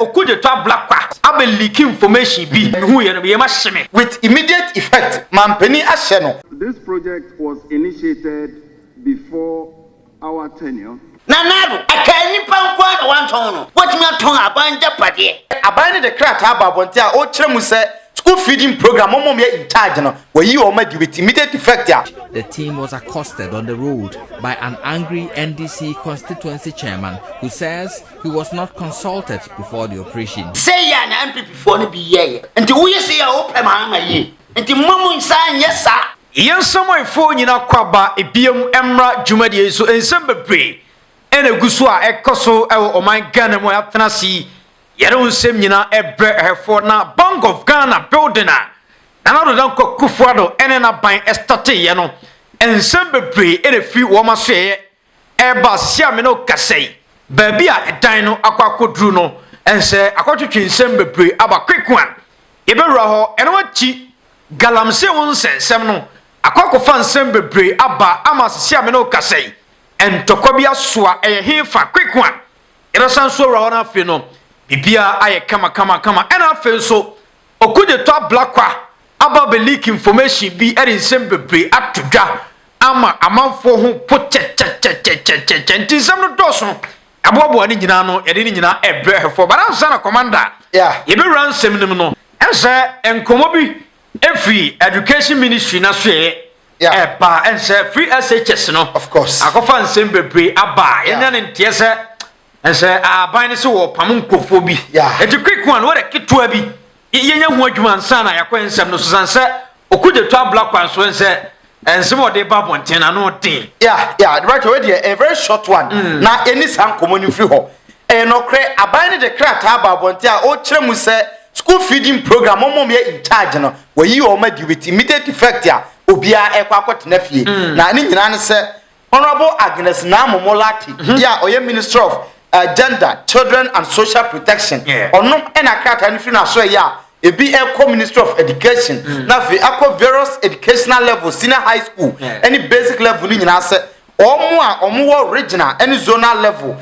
Okudzeto blackwa abe leak information bi who ye no be ma hye with immediate effect mampeni ahye no. This project was initiated before our tenure. Nanado, akani pankwa na wanton no. Watimi aton abanja pade. Aban de krata babonte a o kire mu se school feeding program mom ye in charge no. We yi o ma di with immediate effect ya. The team was accosted on the road by an angry NDC constituency chairman who says he was not consulted before the operation. Say ya na MPP for no be ye. Enti wo ye say ya o pe Mahama ye. Enti mamu nsan ye sa. Yensomo ifo nyina kwaba ebiem emra dwumadie so ensem bebre ene guso a ekoso ewo oman Ghana mo atena si yere onsem nyina ebre ehfo na Bank of Ghana building na do dan Akuffo ene na ban estate ye no ensem bebre ene fi wo ma so ye eba sia me no kasei ba bia edan no akwakodru no ense akwatwetwe ensem bebre aba kwekwan ye bewura ho ene wachi Galamsey won sensem no akwakofa nsem bebre aba ama sia me no kasei entokobia soa ehefa quick one erasan so ra na afi no bibia aye kama ena afi so Okudzeto blackwa aba be leak information bi eri nsem bebre atodwa ama amanfo ho poche nsem no doso abobo ani nyina no yede ni nyina ebre hefo baransa na commander ye be ransem nim no ense enkomo bi every education ministry na so eba ense free SHS no of course akofa nsem bebre aba yenya ne ntie se ense aban ne se wo pam nkofo bi eti quick one wo de ketua bi yenya hu adwuma nsa na yakwa nsem no so sanse Okudzeto blackwa so ense ensem wo de babonten na no tin right already a very short one na any san common free ho no kre aban ne de krata babonten a o kire mu se school feeding program mom ye in charge no we yi o ma di with immediate effect ya obia ekwa akotena fie na ni nyina ne se honorable Agnes Namomolati ya oye minister of gender, children and social protection ono ena krata ni fi na so ya ebi eko minister of education na fi akọ various educational levels senior high school any basic level ni nyina se omo original any zonal level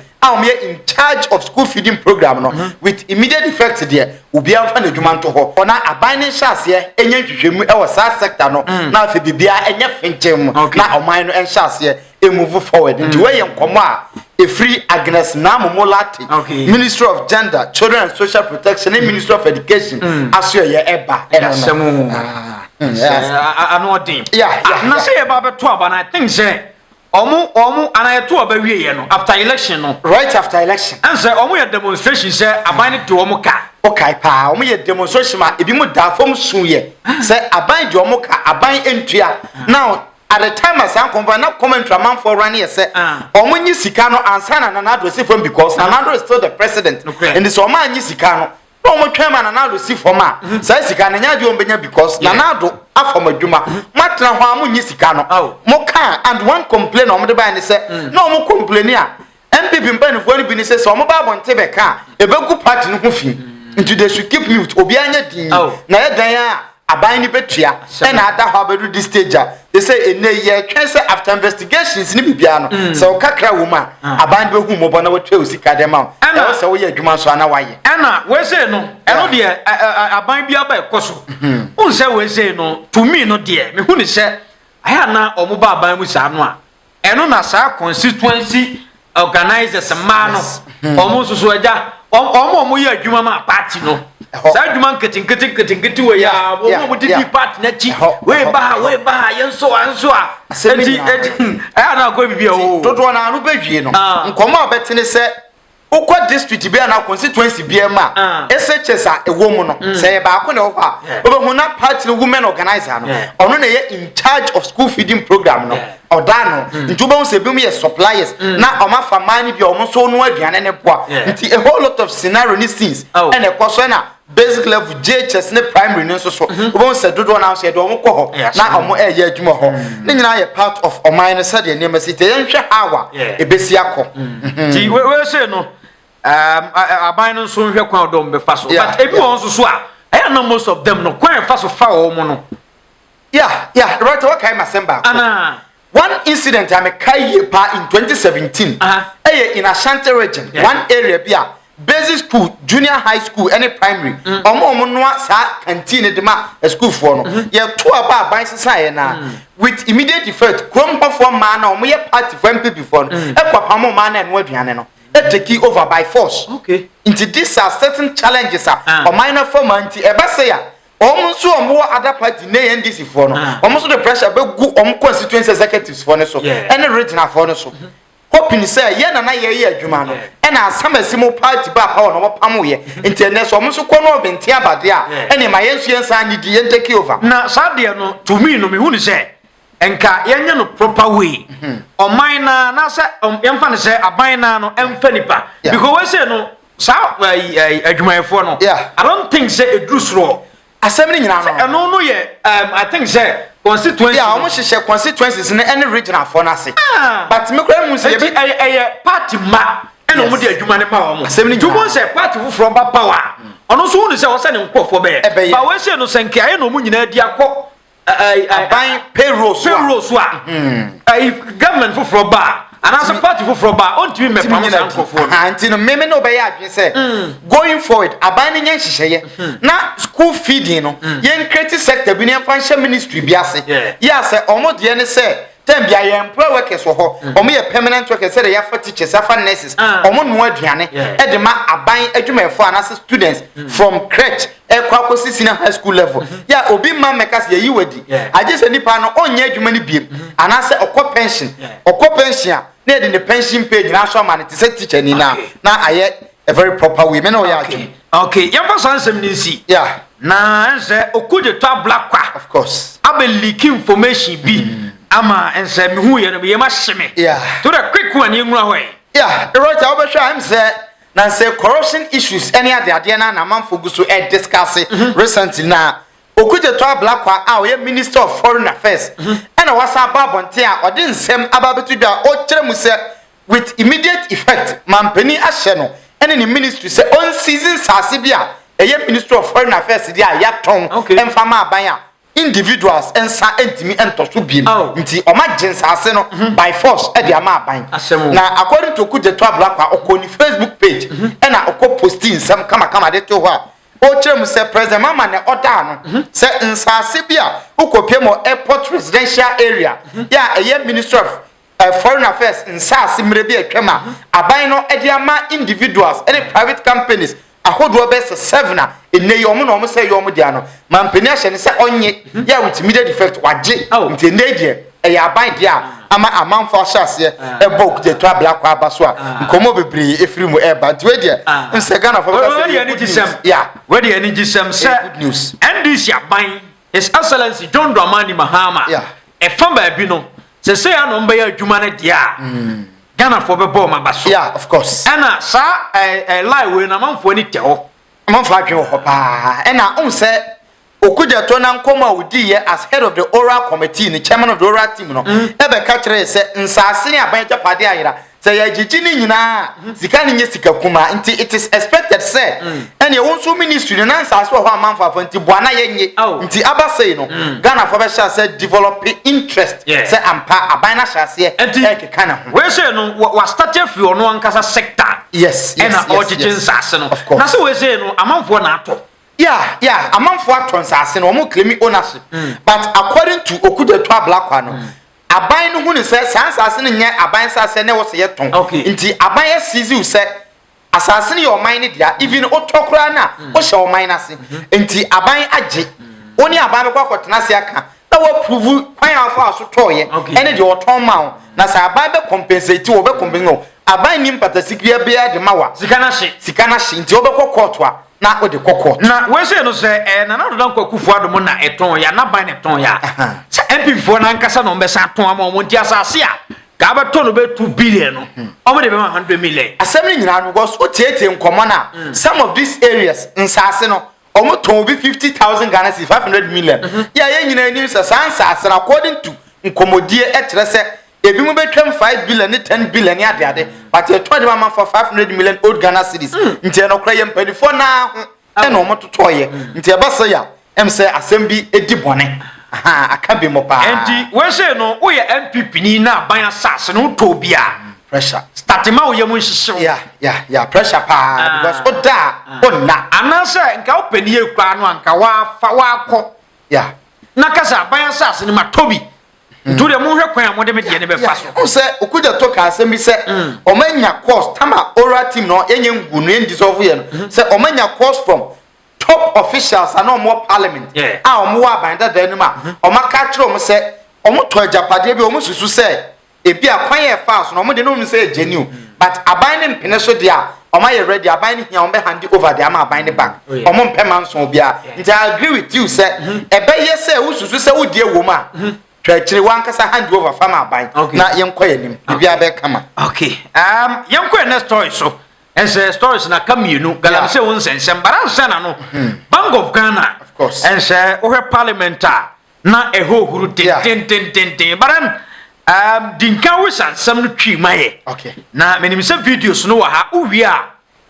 in charge of school feeding program no with immediate effect there obi amfa na dwuma nto ho ona aban ne hyase enya hwehwemu e wo sa sector no na afi bibia enya finchem na oman no enhyase e move forward nti we ye nkomo a e free Agnes Namomolati Minister of Gender, Children and Social Protection and Minister of Education aso ye eba enasemu anodin na say eba beto aba na I think say omu anayeto obawie ye no after election no right after election and say omu ye demonstration say aban de omu ka okay pa omu ye demonstration ma ebi mu da fom sun ye say aban de omu ka aban entua now at the time as an na comment man for run here say omu nyi sika no ansa na Nana si from because Nana is still the president and the so man nyi sika no omo twema na Nana si for ma say sika na nya de ombenya because Nana afom adwuma matna ho amu nyi sika no mo kan and one complain omo de ban say no omo complain a MPP mpanifo ni bi ni say so omo ba bonte be kan ebegu party no ho fi into they should keep mute obi anya din na ye dan a aban ni betua e na ada ho abedu this stage they say ene ye twen say after investigations ni bibia no so kakra wo ma aban be hu mo bona watwa osika dem a e say wo ye adwuma so ana waye ena we say no eno de aban bia ba ekoso un say we say no to me no de me hu ni say aya na omo ba aban mu sa no a eno na sa constituency organizers ma no omo so so aja omo ye adwuma ma party no sa adwuma nketin we ya omo di party na chi we ba yenso anso a enti aya na go bibia o dodo na anu badwie no nkomo obetene se ukwa district bia na constituency bia ma SHS a ewo mu no se ba ko na wo ha obehu na party women organizer no ono na ye in charge of school feeding program no odano ntuba won se bi mu ye suppliers na omafa mani bia omo so no aduane ne boa nti a whole lot of scenario ni scenes and e kwaso na basic level JHS ne primary ne so obo se dodo na so ye do omo kɔ ho na omo e ye adwuma ho ne nyina ye part of oman ne said ye ne masite ye nhwe hawa ebesi akɔ ti we say no aban no so nhwe kwan do mbe fa so but ebi won so a I know most of them no kwan fa so fa o mo no right what kind Masemba one incident I make pa in 2017 in Ashanti region one area bia basic school, junior high school, any primary. Omo no sa canteen de ma school for no. Ye to aba ban sesa na with immediate effect. Krom perform man omo ye party for MPP for no. E kwapamo man na aduane no. E take over by force. Okay. Into these are certain challenges or minor form anti eba say ya. Omo so omo other party na NDC for no. Omo so the pressure be go omo constituency executives for no so. Any regional for no so. Hoping say ye na ye adwuma no e na asamasimu party ba power no pamo ye internet so mo so kono benti abade a e ne ma yensu yensa ni di take over na sade no to me no me hu ni say enka yenye no proper way oman na say yemfa ne say aban na no emfa nipa because we say no sa adwumayefo no I don't think say edrusro asem ni nyina no ye I think say constituency almost share constituencies in any regional for nasi but me kura mu say party ma eno mu de adwuma ne ma wo mo jumo say party from ba power ono so hu say wo say ne nkofo be ba we say no senke aye no mu nyina di akọ aban payroll so if government for ba and as a party for ba on timi me pam say nkofo anti no me no be ya adwen say going forward aban ne nyenhyehyeye na school feeding no yen creative sector bi ne financial ministry bi ase ya say omo de ne say tem bia ye employ workers ho omo ye permanent workers say ya for teachers afa nurses omo no aduane e de ma aban adwumayefo anase students from crèche e kwa kosi senior high school level ya obi ma mekas ye yiwadi aje se nipa no onye adwuma ni biem anase okọ pension na de pension page na so man say teacher ni na aye a very proper way me no ya adwuma okay yam for sansem ni si na nse Okudzeto black kwa of course abe leak information bi ama ense me hu ye no be ma hyeme to the quick one ye nwura hoy right I be sure I'm say na say corruption issues any ade na manfo guso e discuss recently na Okudzeto black kwa a minister of foreign affairs and wasa babonte a ode nsem ababetu dwa o kire mu say with immediate effect mampani ahye no and in ministry say on season sase bia minister of foreign affairs dia yaton emfama aban a individuals ensa entimi entoso biem nti oma jinsase no by force e dia ma aban na according to Okudzeto black kwa okoni Facebook page and na okọ posting some kama de to ho a o kire mu say president mama ne order no say nsase bia ukopie mo airport residential area ya minister of foreign affairs nsase mre bi atwama aban no e dia ma individuals any private companies ahodo best 7 na enye yomo no mo say yomo dia no mampani ahye ne say onye ya with immediate effect waje nti enye dia e ya ban dia ama amanfo ahase e Okudzeto black kwa abaso a nkomo bebre efiri mu e ba nti we dia nse Ghana for we dia ni gisem say good news NDC aban His Excellency John Dramani Mahama e fam ba bi no say ya no mba ya adwuma ne dia Ghana for bebo ma baso of course ena sa lie we na manfo ni teho manfo adwe ho pa ena say Okudzeto na nkoma odi ye as head of the oral committee ni chairman of the oral team no ebe ka kire say nsase ni aban japade ayira say ya jiji ni nyina sika ni nye sika kuma nti it is expected say ene wonso ministry na nsase ho amanfo afanti boana ye nye nti aba say no Ghana for be sha say develop interest say ampa aban na sha say e kana ho we say no wa start free ono ankasa sector ena ojiji nsase no na say we say no amanfo na ato amanfo atonsase no mo claim ownership but according to Okudzeto black kwa no aban no hu ni say sansase no nye aban sase ne wo se yeton nti aban ya sizi say asase ne your mind dia even otokura na o hye o mind na se nti aban age oni aban be kwa kotena se aka na wo prove kwan afọ aso toye ene de oton ma na say aban be compensate wo be compensate aban nim patasikria be ya de mawa sika na hye nti wo be kwa court na o de kokot na we say no say na na do dan Akufo Addo na eton ya na ban eton ya say MP fo na nkasa no mbesa ton ama o monti asase a ka ba ton no be 2 billion no o mo de be 100 million asem ni nyina no go so tiete nkomo na some of these areas nsase no o mo ton bi 50,000 Ghana cedis 500 million ya ye nyina ni say nsase according to nkomodie e kire say ebi mo betwam 5 billion 10 billion ya de but e to de ma for 500 million old Ghana cedis nti no kra ye mpadifo na ho e no mo totoye nti e ba say ya em say asem bi edi bone aka bi mo pa nti we say no wo ye MPP ni na ban asase no to bia pressure starting ma wo yemu nhihyew yeah pressure pa because oda anasa nka opani ekura no anka wa akọ na kasa ban asase ni matobi nturi mo hwe kwan mo de me de ne be fa so o se Okudzeto ka asemi se o manya course tama oral team no enye ngu no dissolve ye no se o manya course from top officials and more parliament o mo wa ban da no ma o maka kire o mo se o mo to ajapade bi o mo susu se ebi akwan ye fa so no mo de no mo se genuine but aban ne mpene so dia o ma ye ready aban ne hia o be hand over dia ma aban ne back o mo mpema nso bia nti I agree with you se ebe ye se wo susu se wo die wo ma twachiri wankasa hand over farm aban na yenko yanim bibia be kama okay yenko na story so ense stories na kamienu Galamsey won sensem baransa na no Bank of Ghana of course ense ohe parliamentar na ehohuru ten baran dinka wisan sam no twi maye okay na menimse videos no wa ha uwia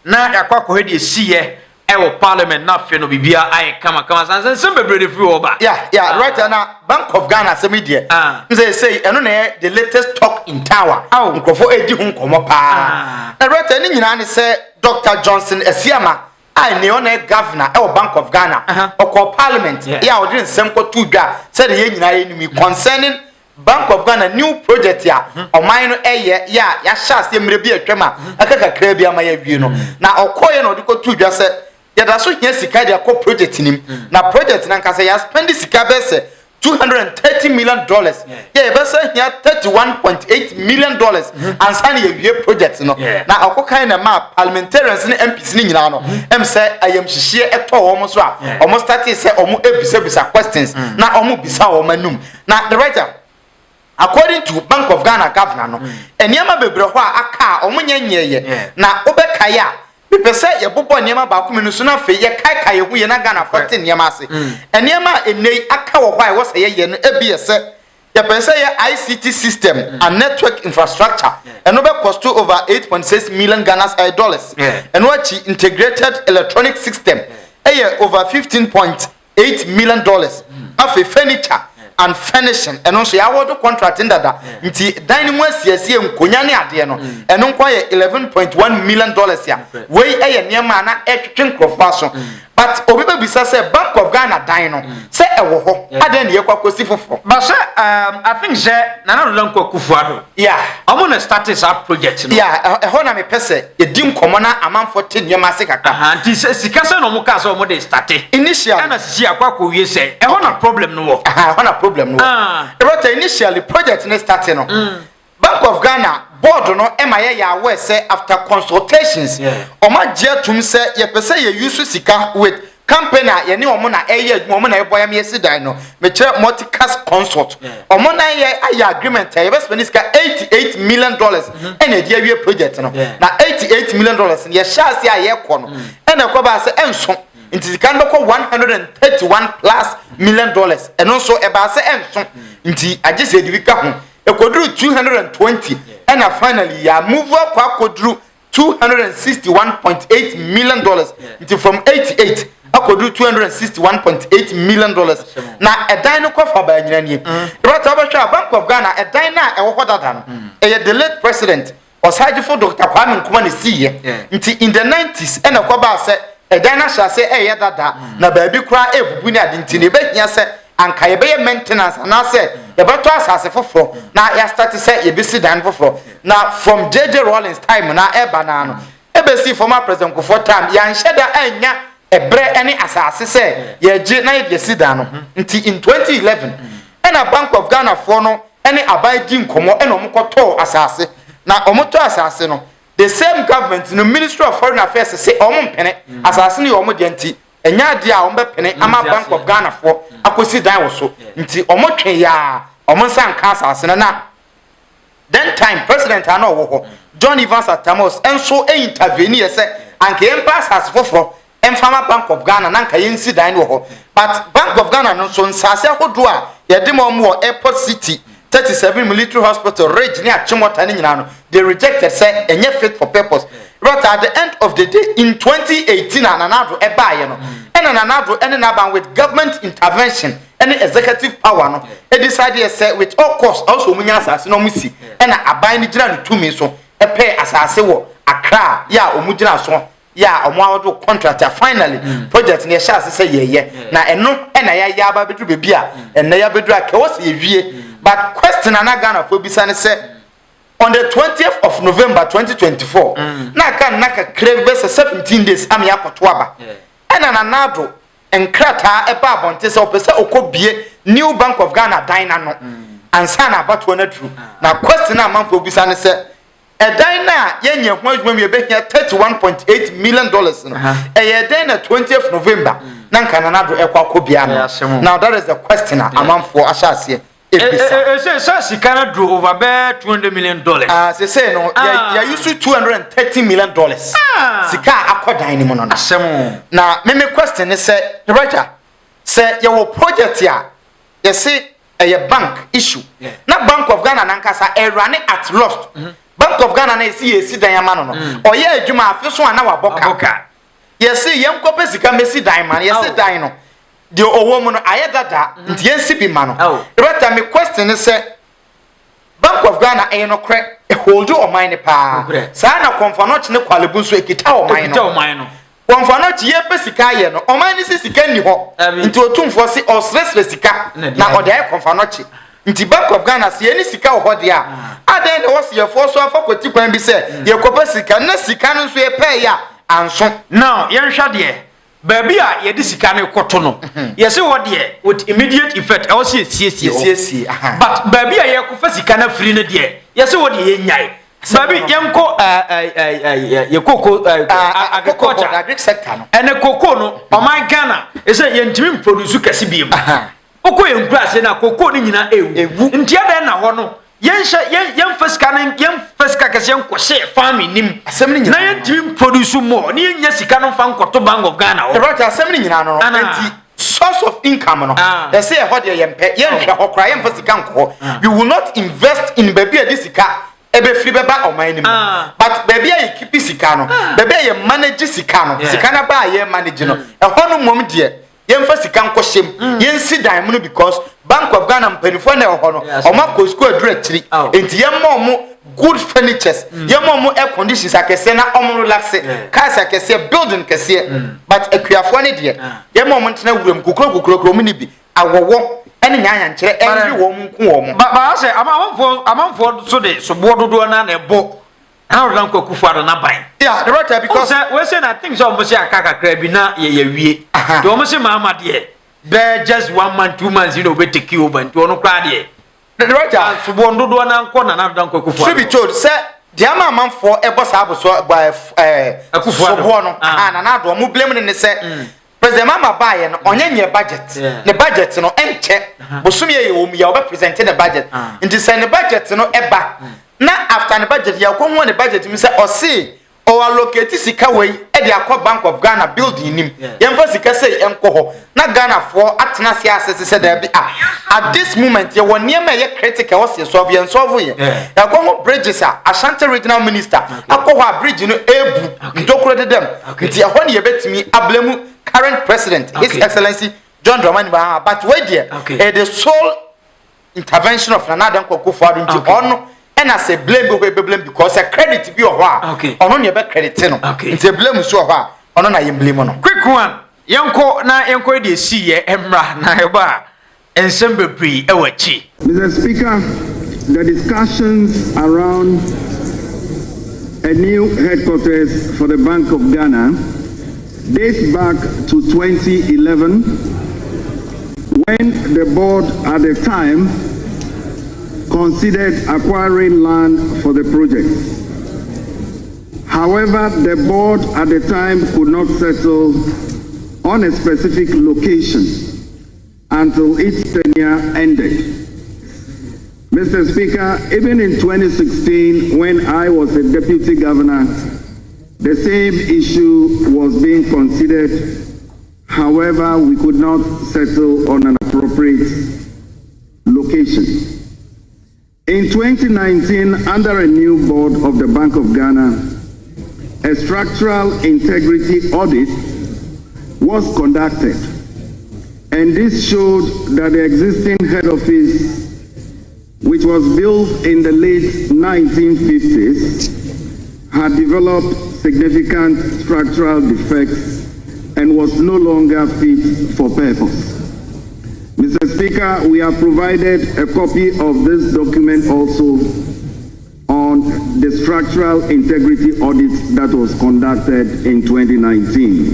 na yakwa ko hedi esiye ewo parliament na fe no bibia ai kama sansen bebrede free oba yeah right now Bank of Ghana say media say eno na the latest talk in tower nkofo edi hu nkomo pa na right ni nyina ne say Dr. Johnson Esiama ai ne ona governor ewo Bank of Ghana okọ parliament ya odi nsem ko tudwa say the nyina enemy concerning Bank of Ghana new project ya oman no eye ya sha se mre bi atwama akaka kra bi ama ya wie no na okoye no diko tudwa say yada so hia sika dia ko project nim na project nan ka say ya spend sika be say $230 million yeah be say hia $31.8 million and san ye wie project no na akokan na ma parliamentarians ne MPs ni nyina no em say ayam hihie eto wo so a omo start say omo ebisa questions na omo bisa wo manum na the writer according to Bank of Ghana governor no eniema bebre ho aka omo nyanyeye na obekaya people say ye bobo niema ba ku menu so na fe ye kai hu ye na Ghana 14 niema ase eniema enei aka wo hwa wo say ye no ebi se ye pense ye ICT system and network infrastructure eno be cost over 8.6 million Ghana dollars and what integrated electronic system over 15.8 million dollars afi furniture and finishing and also ya wodo contracting dada nti dan mu asiesie nkonya ne ade no eno nkwa ye 11.1 million dollars ya wey eye niema na etwetwe nkrofa so but obibe bisa say Bank of Ghana dan no say ewo ho ade ne yakwakosi fofo but say I think say na no Akufo addo omo na start this project no ho na me pese ye di nkomo na amanfo te niema se kaka nti sika se no mo ka so mo de start initial na sisi akwako wie say ho na problem no wo ho na problem no but initially project ne starting no Bank of Ghana board no emaye ya we say after consultations oma je tum say ye pese ye use sika with campaign ye ne omo na eye adwuma omo na ye boya me sidan no me kire multicast consult omo na ye agreement ye be spend sika $88 million ene dia wie project no na $88 million ye sha se aye ko no ene ko ba se enso nti sika no ko $131+ million eno so e ba se enso nti age se di ka ho ekodru 220 and finally ya move up akodru $261.8 million into from 88 akodru $261.8 million na edan no kofa ba nyina nie right abahwa Bank of Ghana edan na ewo hodada no the late president Osajifo Dr. Kwame Nkrumah ne siye nti in the 90s and akoba se edan na sha se dada na ba bi kura ebubu ni ade nti ne behia se anka ye be maintenance na se ye beto asase foforo na ya start say ye be sidan foforo na from JJ Rawlings time na eba na no ebesi former president Akufo time ya nheda anya ebre ene asase say ye je na ye sidan no nti in 2011 ena Bank of Ghana for no ene abaidi nkomo ena omokoto asase na omoto asase no the same government no Ministry of Foreign Affairs say omompene asase ni omo de nti enya dia ombe pene ama Bank of Ghana for akosi dan wo so nti omotwe ya omonsan ka asase na then time president ano wo ho John Evans Atamos enso intervene say anke empas as foforo emfama Bank of Ghana na nka yensi dan wo ho but Bank of Ghana no so nsase ahodo a yede mo mo airport city 37 military hospital rage near Chimota ni nyina no they rejected say enye fit for purpose. But at the end of the day, in 2018, Ananado Ebaye no, and Ananado ended up with government intervention and executive power no, they decided say with all costs also munyasa no misi, and a buying general to me so, pay asase wo Accra ya omugina so ya omo contractor finally project ne sha asese ye na eno na ya aba bedru bebi a ena ya bedru aka wo se wie but question na Ghana for bisa ne se on the 20th of November 2024 na kan na ka crave 17 days am ya koto aba ena na nado enkrata eba abonte se opese okobie New Bank of Ghana dina no ansa na abato na dru na question na man for bisa ne se dan na yenye ho adwuma me be here $31.8 million no den na 20th November na nka na do ekwa no now that is the question among for ashase say sika na do over $200 million say no ya use $230 million sika akodan ni mo no na me question is say right say your project ya you see a bank issue na Bank of Ghana nankasa e run at lost Bank of Ghana na esi dan ya mano no oye adwuma afiso ana waboka yesi yem kope sika mesi dan man yesi dan no de owo mu no ayedada nti yensi bi ma no right me question is say Bank of Ghana e no kre hold o mine pa sa na konfanoch ne kwalebu so ekita o mine no konfanoch ye pe sika ye no o mine si sika ni ho nti otumfo si osresre sika na ode konfanoch nti Bank of Ghana se any sika ho de a adan na wose ye fo so afakoti kwan bi se ye kopa sika na sika no so ye pay ya anso now ye nhwa de baby a ye di sika no koto no ye se wo de with immediate effect e wo se siesie but baby a ye kofa sika na free no de ye se wo de ye nyai baby ye nko ye koko agriculture sector no ene koko no o man Ghana e se ye ntimi produce kase bi mu oko ye nkurase na koko ni nyina ewu ntia den na ho no yen fasika na yen fasika kase nko she farming nim asem ni nyina na yen tim produce more ni yen sika no fa nkoto Bank of Ghana o right asem ni nyina no enti source of income no they say ho de yen pe yen hwe okra yen fasika nko you will not invest in baby a disika ebe free beba o man nim but baby a keep sika no baby a manage sika no sika na ba a manage no e ho no mom de yemfa sika nkoshem yensi dan mu no because Bank of Ghana mpanifo na ho no oma ko school adretri enti yemmo good furnitures yemmo air conditions akese na omo relax cars akese building kese but akuafo ne de yemmo ntena wuram kokoro mu ni bi awowo ene nyanya nkere enbi wo mu nku wo mu ba say amanfo so de so bododo na ebo how long Akuffo na ban yeah the right because we say na things almost say akaka krabi na ye wie to almost say Mahama de be just 1 month 2 months you know we take you over to no kra de the right so bododo na nko na Akuffo should be told say the amanfo ebo sa aboso by Akuffo so bo no na do mo blame ne say President Mahama baye no onye budget the budget no enche bosumi ye wo mu ya oba present the budget nti say the budget no eba na after the budget ya ko ho the budget mi say o see o allocate sika wey e dey akọ Bank of Ghana building nim yemfa sika say enko ho na Ghana for atena sia asese say there be at this moment ye won niam ye critical was solve ye solve ye ya ko ho bridges Ashanti regional minister akọ ho bridge no ebu ndokoro de dem nti ye ho ne ye betimi ablemu current president His Excellency John Dramani Mahama but wait there the sole intervention of Nana Akuffo nti on and I say blame because a credit be or on your back credit no it's a blame so on na you blame no quick one yanko de see emra na eba ensemble pre ewachi Mr. Speaker, the discussions around a new headquarters for the Bank of Ghana dates back to 2011 when the board at the time considered acquiring land for the project. However, the board at the time could not settle on a specific location until its tenure ended. Mr. Speaker, even in 2016, when I was a deputy governor, the same issue was being considered. However, we could not settle on an appropriate location. In 2019, under a new board of the Bank of Ghana, a structural integrity audit was conducted, and this showed that the existing head office, which was built in the late 1950s, had developed significant structural defects and was no longer fit for purpose. Mr. Speaker, we have provided a copy of this document also on the structural integrity audit that was conducted in 2019.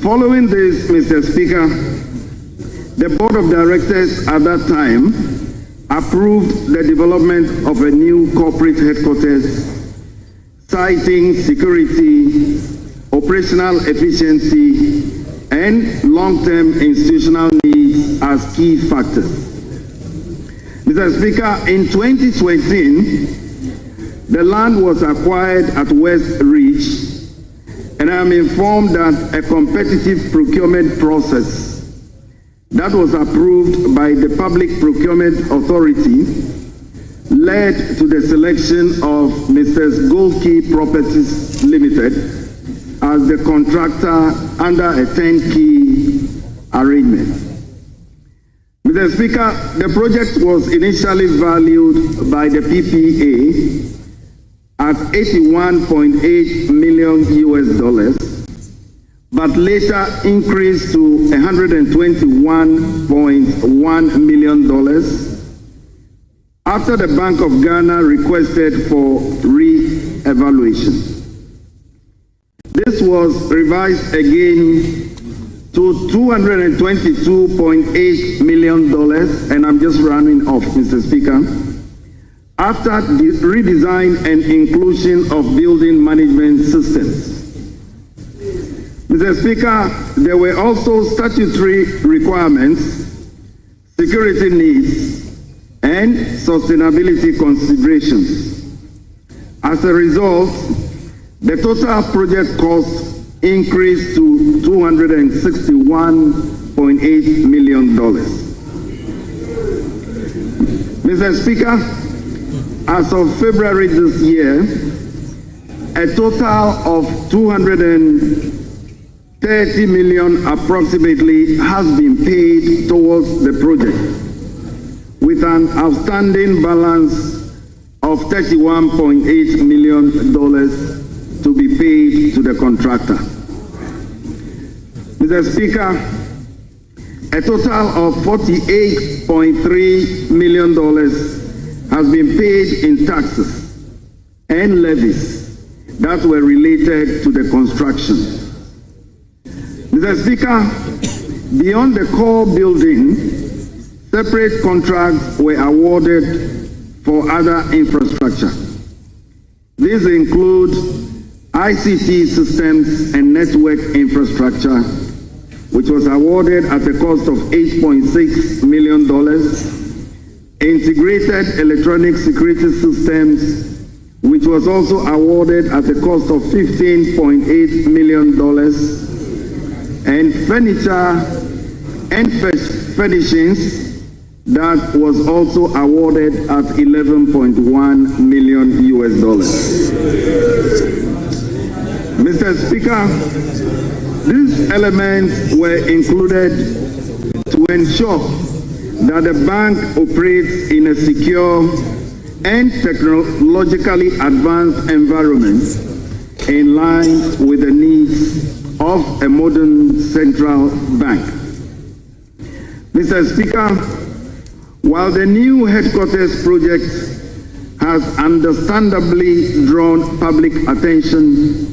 Following this, Mr. Speaker, the Board of Directors at that time approved the development of a new corporate headquarters, citing security, operational efficiency, and long-term institutional needs as key factors. Mr. Speaker, in 2020, the land was acquired at West Ridge, and I am informed that a competitive procurement process that was approved by the Public Procurement Authority led to the selection of Mrs. Goldkey Properties Limited as the contractor under a turnkey arrangement. Mr. Speaker, the project was initially valued by the PPA at $81.8 million, but later increased to $121.1 million after the Bank of Ghana requested for re-evaluation. This was revised again to $222.8 million, and I'm just rounding off, Mr. Speaker, after the redesign and inclusion of building management systems. Mr. Speaker, there were also statutory requirements, security needs, and sustainability considerations. As a result, the total project cost increased to $261.8 million. Mr. Speaker, as of February this year, a total of $230 million approximately has been paid towards the project, with an outstanding balance of $31.8 million to be paid to the contractor. Mr. Speaker, a total of $48.3 million has been paid in taxes and levies that were related to the construction. Mr. Speaker, beyond the core building, separate contracts were awarded for other infrastructure. These include ICT systems and network infrastructure, which was awarded at a cost of $8.6 million, integrated electronic security systems, which was also awarded at a cost of $15.8 million, and furniture and furnishings that was also awarded at $11.1 million. Mr. Speaker, these elements were included to ensure that the bank operates in a secure and technologically advanced environment in line with the needs of a modern central bank. Mr. Speaker, while the new headquarters project has understandably drawn public attention,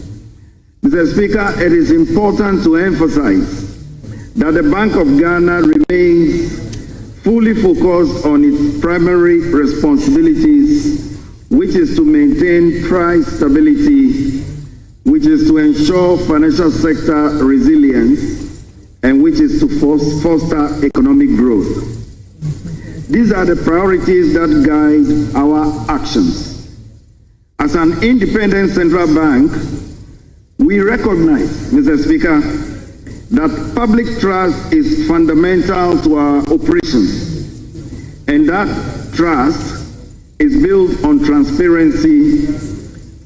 Mr. Speaker, it is important to emphasize that the Bank of Ghana remains fully focused on its primary responsibilities, which is to maintain price stability, which is to ensure financial sector resilience, and which is to foster economic growth. These are the priorities that guide our actions. As an independent central bank, we recognize, Mr. Speaker, that public trust is fundamental to our operations, and that trust is built on transparency,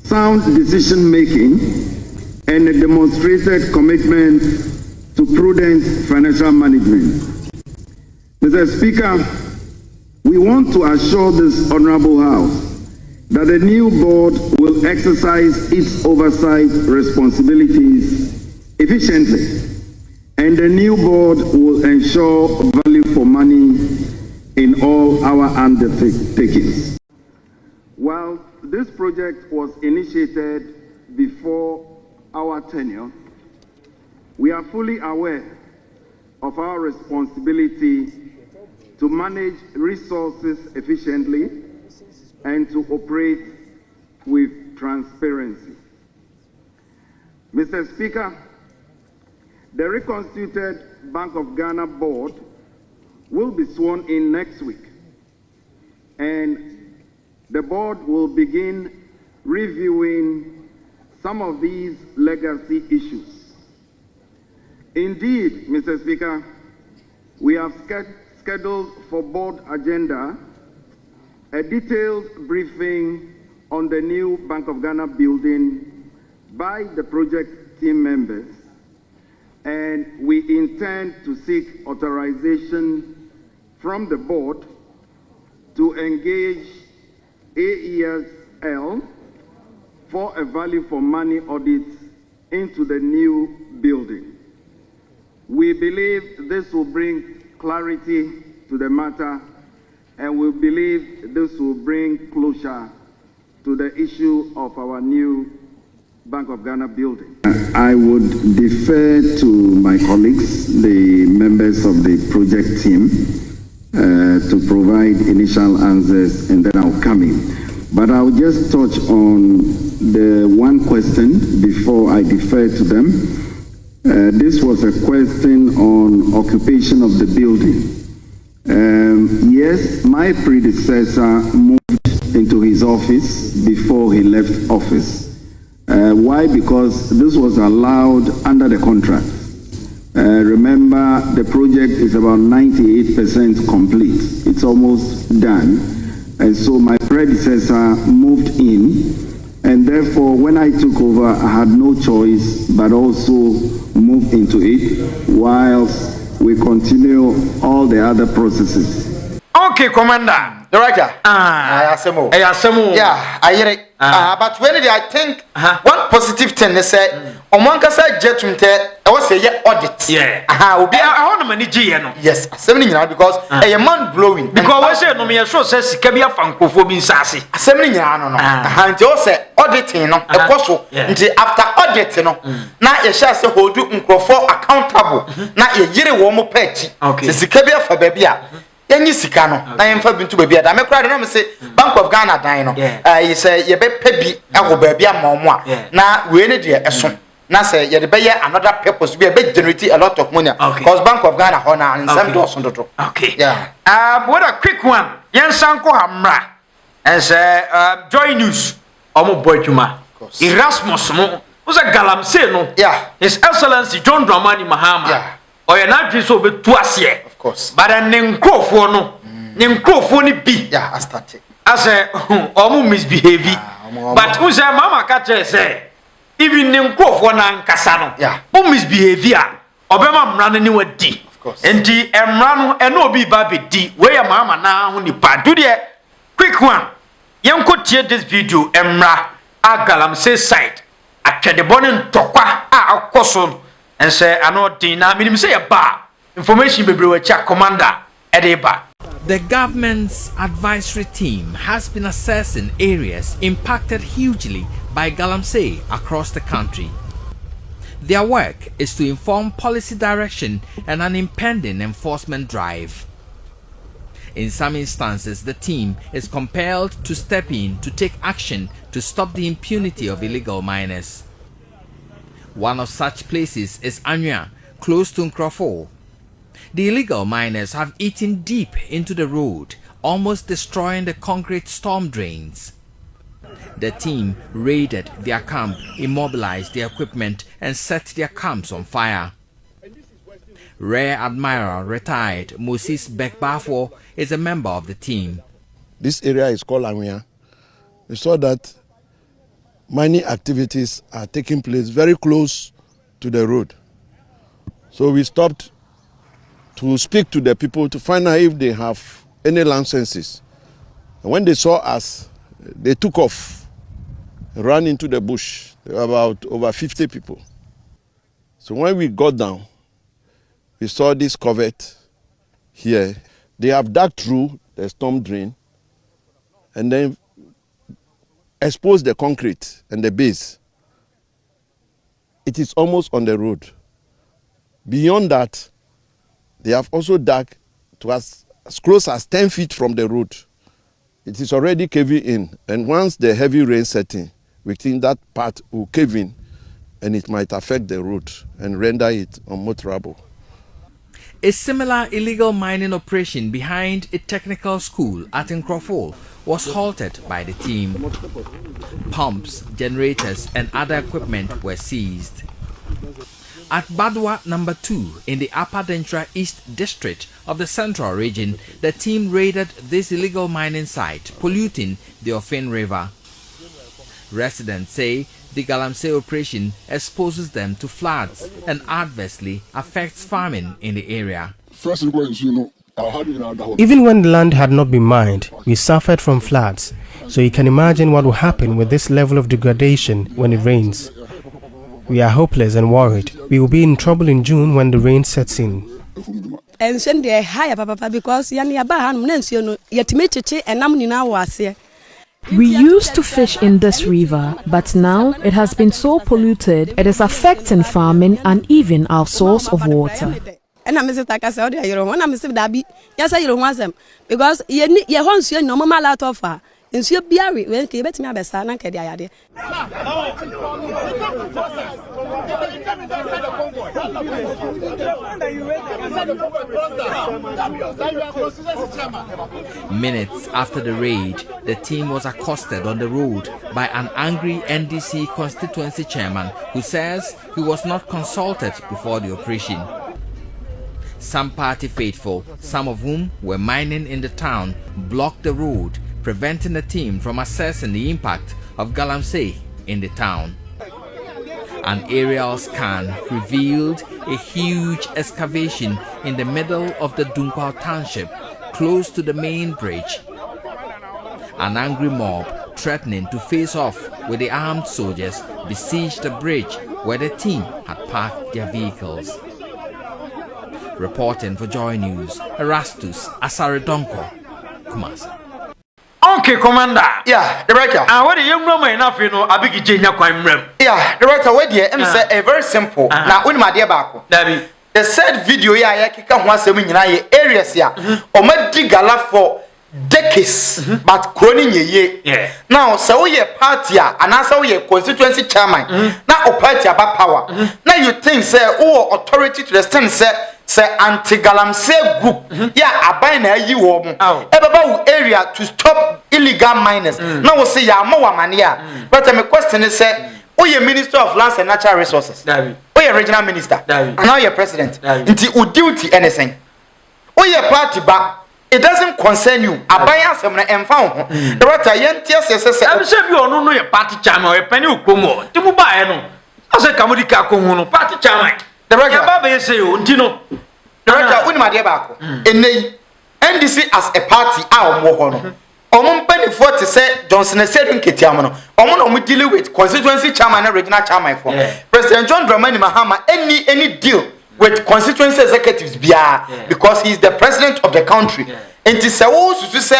sound decision-making, and a demonstrated commitment to prudent financial management. Mr. Speaker, we want to assure this Honorable House that the new board will exercise its oversight responsibilities efficiently, and the new board will ensure value for money in all our undertakings. While this project was initiated before our tenure, we are fully aware of our responsibility to manage resources efficiently and to operate with transparency. Mr. Speaker, the reconstituted Bank of Ghana board will be sworn in next week, and the board will begin reviewing some of these legacy issues. Indeed, Mr. Speaker, we have scheduled for board agenda a detailed briefing on the new Bank of Ghana building by the project team members, and we intend to seek authorization from the board to engage AESL for a value for money audit into the new building. We believe this will bring clarity to the matter, and we believe this will bring closure to the issue of our new Bank of Ghana building. I would defer to my colleagues, the members of the project team, to provide initial answers, and then I'll come in. But I'll just touch on the one question before I defer to them. This was a question on occupation of the building. Yes, my predecessor moved into his office before he left office. Why? Because this was allowed under the contract. Remember, the project is about 98% complete. It's almost done. And so my predecessor moved in, and therefore when I took over, I had no choice but also move into it whilst we continue all the other processes. Okay, Commander. Director. Ayasemo. Yeah, I hear it. But when I think one positive thing they say, Omankasa jetunte, I was say audit. Yeah. I want money no. Yes, 70 because a man blowing. Because we say no me so says Kabia Frankofo bin sasi. 70 no. Nti o say auditing no, e koso. Nti after auditing no, na ye sha say hold nkrofo accountable. Na ye yire wo mo peti. Se sikabia fa babia. Yenyi sika no na yemfa bintu babia da me kra de no me say Bank of Ghana dan no you say ye be pebi eho babia ma omo a na we ne de eso na say ye de be another purpose be generate a lot of money because Bank of Ghana ho na nsem do so do. Okay. Yeah. What a quick one. Yensan ko hamra. And say Joy News omo boy tuma. Erasmus mo. Who's a Galamsey no? Yeah. His Excellency John Dramani Mahama. Yeah. Oya na dwi so be to ase. Of course. But ne nkrofo no, ne nkrofo ni bi. Yeah, I started. As omo misbehave. But who say mama ka say even ne nkrofo na nkasa no. Yeah. O misbehave a obema mra no ni wadi. Of course. Enti emra no e no obi ba be di. We ya mama na ho ni pa. Do the quick one. Yenko tie this video emra a Galamsey side. Atwede bonin tokwa a akoso. And say ano dina minim say ba information bebre check commander edeba. The government's advisory team has been assessing areas impacted hugely by Galamsey across the country. Their work is to inform policy direction and an impending enforcement drive. In some instances, the team is compelled to step in to take action to stop the impunity of illegal miners. One of such places is Anya, close to Nkrofo. The illegal miners have eaten deep into the road, almost destroying the concrete storm drains. The team raided their camp, immobilized their equipment, and set their camps on fire. Rear Admiral retired Moses Bekbafo is a member of the team. This area is called Anya. We saw that mining activities are taking place very close to the road. So we stopped to speak to the people to find out if they have any licenses. And when they saw us, they took off, ran into the bush. There were about over 50 people. So when we got down, we saw this covert here. They have dug through the storm drain and then exposed the concrete and the base. It is almost on the road. Beyond that, they have also dug to as close as 10 feet from the road. It is already caving in, and once the heavy rain sets in, we think that part will cave in and it might affect the road and render it unmotorable. A similar illegal mining operation behind a technical school at Akuffo was halted by the team. Pumps, generators, and other equipment were seized. At Badwa number 2 in the Upper Dentra East District of the Central Region, the team raided this illegal mining site, polluting the Ofin River. Residents say the Galamsey operation exposes them to floods and adversely affects farming in the area. Even when the land had not been mined, we suffered from floods. So you can imagine what will happen with this level of degradation when it rains. We are hopeless and worried. We will be in trouble in June when the rain sets in. We used to fish in this river, but now it has been so polluted, it is affecting farming and even our source of water. Minutes after the raid, the team was accosted on the road by an angry NDC constituency chairman who says he was not consulted before the operation. Some party faithful, some of whom were mining in the town, blocked the road, preventing the team from assessing the impact of Galamsey in the town. An aerial scan revealed a huge excavation in the middle of the Dunkwal township, close to the main bridge. An angry mob, threatening to face off with the armed soldiers, besieged the bridge where the team had parked their vehicles. Reporting for Joy News, Erastus Asaredonko, Kumasi. Okay, Commander. Yeah, director. What do you know enough, you know, Abigi Jenya Kwamrem? Yeah, director, where dear, say a very simple. Now, when my dear Bako, the said video, ya kika once a minute, areas ya, or my digala for decades, but croning ye. Now, so ye party, and also ye constituency chairman, now or party about power. Now you think, say, oh, authority to the stand, say anti-Galamsey group, yeah, abina you woman. About area to stop illegal miners. Now we say ya more mania. But my question is, say, oh, you Minister of Lands and Natural Resources, oh, you Regional Minister, and now you're President. Until duty anything. Oh, your party back. It doesn't concern you. Abaya semna emfa the right yentia say I'm sure you no your party chairman or penny ukomo. Timu ba e no. Ase kamudika ko hu no party chairman. The right baba say o ntino. The right uni ma de baako. Enei NDC as a party a omo ho no. Omo mpanifo te say Johnson Esedu Nketiam no. Omo no omo deal with constituency chairman and regional chairman for. President John Dramani Mahama any deal with constituency executives because he is the president of the country. And to say, oh, to say,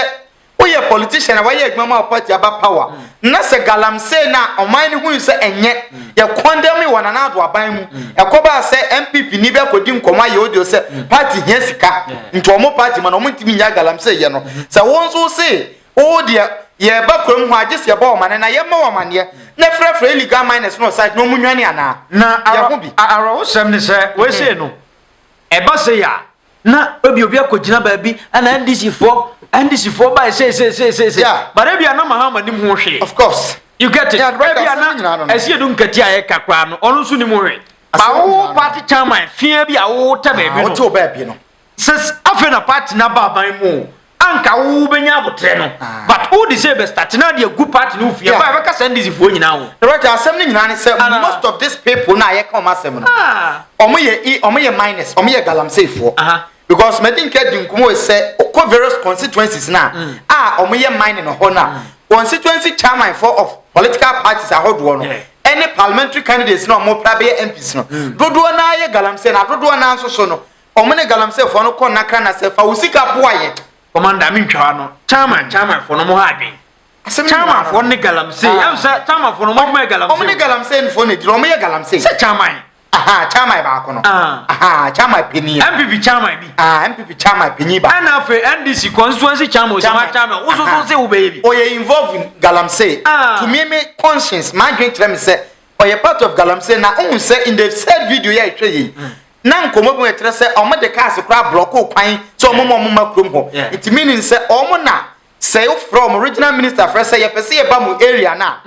oh, you're a politician, why you mama party about power? Nasa Galamsey na, or mine who say, and yet, you condemn me one another, Abamu. A coba say, MPP, Nibia could dim Koma Yodio say, party Yesika, into a more party, man, Montimia Galamsey, you know. So once will say, oh, dear. Yeah, backroom who just your ball man, and I am more man here. Never for illegal miners, no side, no money, na. I was some say, we say no. A bassaya. Na, Obia Kojina baby, and NDC 4 by say, yeah. But if you are not Mahama, of course. You get it. As you don't get your Kakran, or Sunimore. Our party chairman, fear be a water baby. Says, often a party naba by more. Anka ubenya botreno but who deserve start na the good part no fear ba ka send this phone now the right assembly nyina say most of these people na ye come asem no omo ye minus omo ye Galamsey for because me think dinkumo say various constituencies na omo ye mining no ho na constituency chairman for of political parties ahodoɔ no any parliamentary candidates no mo prabe MPs no dodoɔ na ye Galamsey na dodoɔ na nso so no omo ne Galamsey for no kɔ nakra na se fa usika boa ye commander mentwa no chairman for no mo ha adwen chairman for ne Galamsey am say chairman for no mo Galamsey omo ne Galamsey for ne di omo ye Galamsey say chairman chairman ba ko no chairman peni MPP chairman bi MPP chairman peni ba and afa NDC constituency chairman chairman wo so say wo be bi oye involved in Galamsey to me conscience my dream tell me say oye part of Galamsey na on say in the said video ya twa yi na nkomo bu etre say omo de cars kra block kwan so omo makrom ho it meaning say omo na say from original minister fresh say yepese ye ba mu area na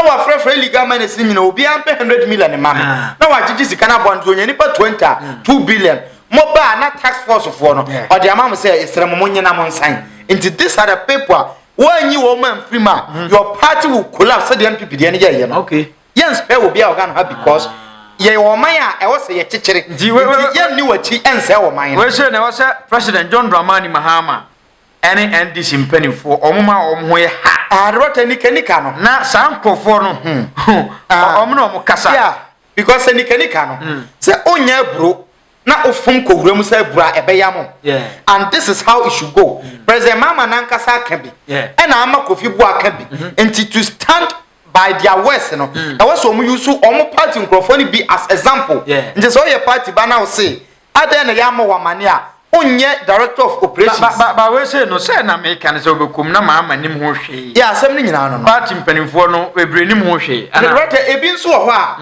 wa fresh legal minister nyina obi am 100 million mama na wa gigi sika na bond onya nipa 2 billion mo ba na tax force for no o de amam say esrem mo nyina mo nsan into this other paper when you woman free ma your party will collapse the MPP de ye no okay yes pay will be organ have because ye wo man a e wo say ye kekere ye ni wachi ense wo man we say na wo say President John Dramani Mahama any NDC mpanifo omuma omho ye ha arota nika no na sankofo no omo na omo kasa yeah because nika no say onya bro na ofum kowura mu say bro ebeyamo and this is how it should go President Mahama na nkasa aka bi and ama Kofi Bu aka bi enti to stand by their words no na was omo use omo party nkrofo be as example nti so your party ba na say ada na yama wa mane a onye director of operations ba we say no say na me kan say obekum na Mahama nim ho hwe ya asem ni nyina no party mpanimfo no ebre nim ho hwe director ebi nso wo ho a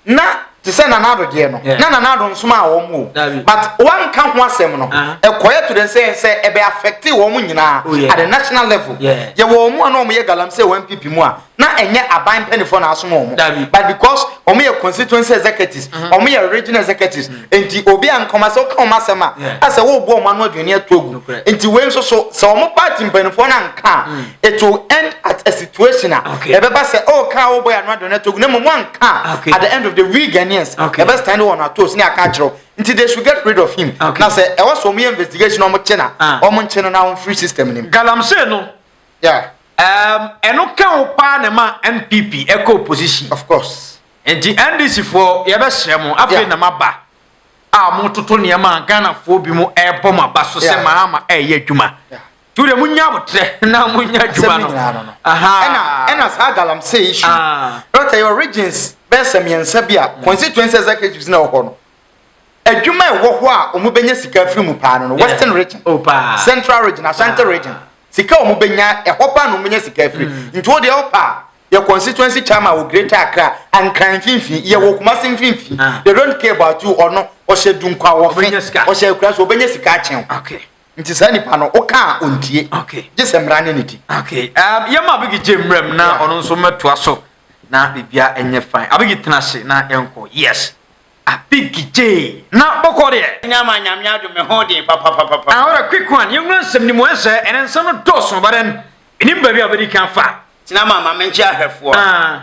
na ti say na nado de no na nado nso ma wo mu but one kan ho asem no ekoye to den say e be affect wo mu nyina at the national level ye wo mu na wo ye Galamsey wo MPP mu a na enye aban penifo na aso mo but because omo ye constituency executives omo ye regional executives enti obi ankoma so ka omo asema ase wo bo omo anu aduane atogu enti we nso so omo party penifo na nka it will end at a situation e be ba say oh ka wo boy anu aduane atogu na mo nka at the end of the week Ghanaians e be stand on atos ni aka kiro enti they should get rid of him na say e was omo investigation omo chena omo nchena na on free system ni Galamsey no yeah eno kan opa na ma NPP eco opposition of course enti NDC for ye be sremo afi na maba a mo toto ne ma Ghana fo bi mu ebo maba so se Mahama ye adwuma tu de munya botre na munya adwuma no ena sa Galamsey issue not your regions best miensa bia constituency executives na ho no adwuma e wo ho a omo benya sika firi mu pa no western region central region ashanti region sika omo benya e hopa no menya sika free nti wo de hopa your constituency chairman wo greater Accra and kan finfin ye wo kuma sin finfin they don't care about you or no o she dunkwa wo o she kura so benya sika chen okay nti sa nipa no o ka ontie okay je semra ne niti okay ye ma bigi jemrem na ono so metoa so na bibia enye fine abigi tenase na enko yes Big J. Na bokore. Nyama nyamnya do me hodi papa. Ahora quick one. You know some ni mo ese and some doso but then inim baby abedi kan fa. Tina mama menchi ahwefo.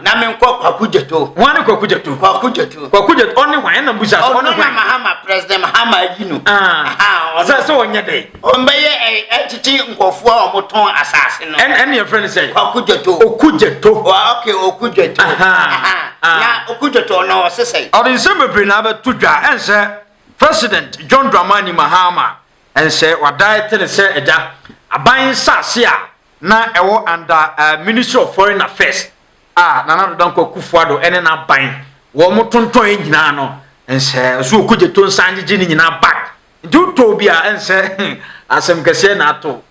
Na me nkọ Okudzeto. Wan ko Okudzeto. Okudzeto only one na busa so only one. Mahama president Mahama yinu. So onye dey. Ombeye etiti nkofo a omoton asase no. And your friend say Okudzeto. Okay, Okudzeto. Na Okudzeto no sesai. Odi sembe na be tudwa and say President John Dramani Mahama and say wadai tell say eja aban sase a na ewo under Ministry of Foreign Affairs nana do Danko Kufuado ene na ban wo mo tonton nyina no ense so Okudzeto nsanjiji ni nyina back do to bia ense asem kase na ato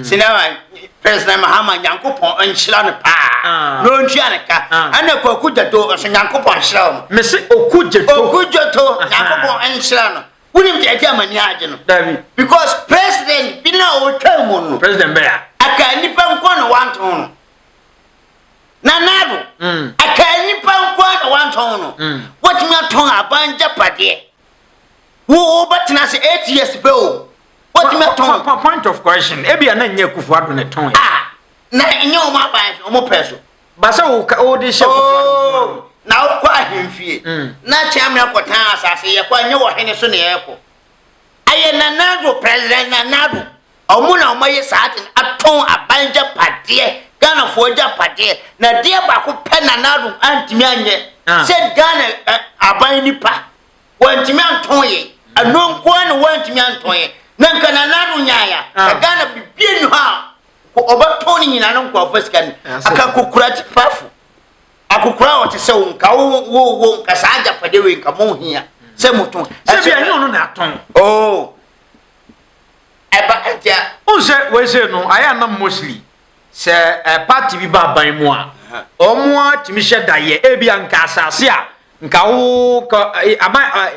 Sinema President Mahama Nyankopon enhyira ne pa no ntua ne ka ana ko Okudzeto so Nyankopon hyira mo me se Okudzeto Nyankopon enhyira no wunim je tia mani age no David because president bi na o twam no president bear aka nipa nko no wanton no na nado aka nipa nko no wanton no what me aton abanja pade wo batena se 8 years be o what me aton point of question e bia na nye Kufuado ne ton na nye o ma ban o mo preso ba se o de she Kufuado na o kwa ahemfie na chamia kotan asase ye kwa nye wo hene so ne ye ko aye na nado president na nado omuna omaye saatin aton abanja pade Ghana for Japade, na dear Baku pen and adum antimanye, said Ghana aban nipa, one Timian Toye, a no one went to me Antoye, Nankanadu Yaya, a Ghana be being ha, over Tony in an uncle of Western, a kakukurati pafu. Akukura wote se unka wo kasaja padewe nkamo hia se mutu se bia no na ton oh eba atia unse we se no aya na mostly se party bi ba ban mu a omo a timi hye daye e bia nka asase a nka wo aba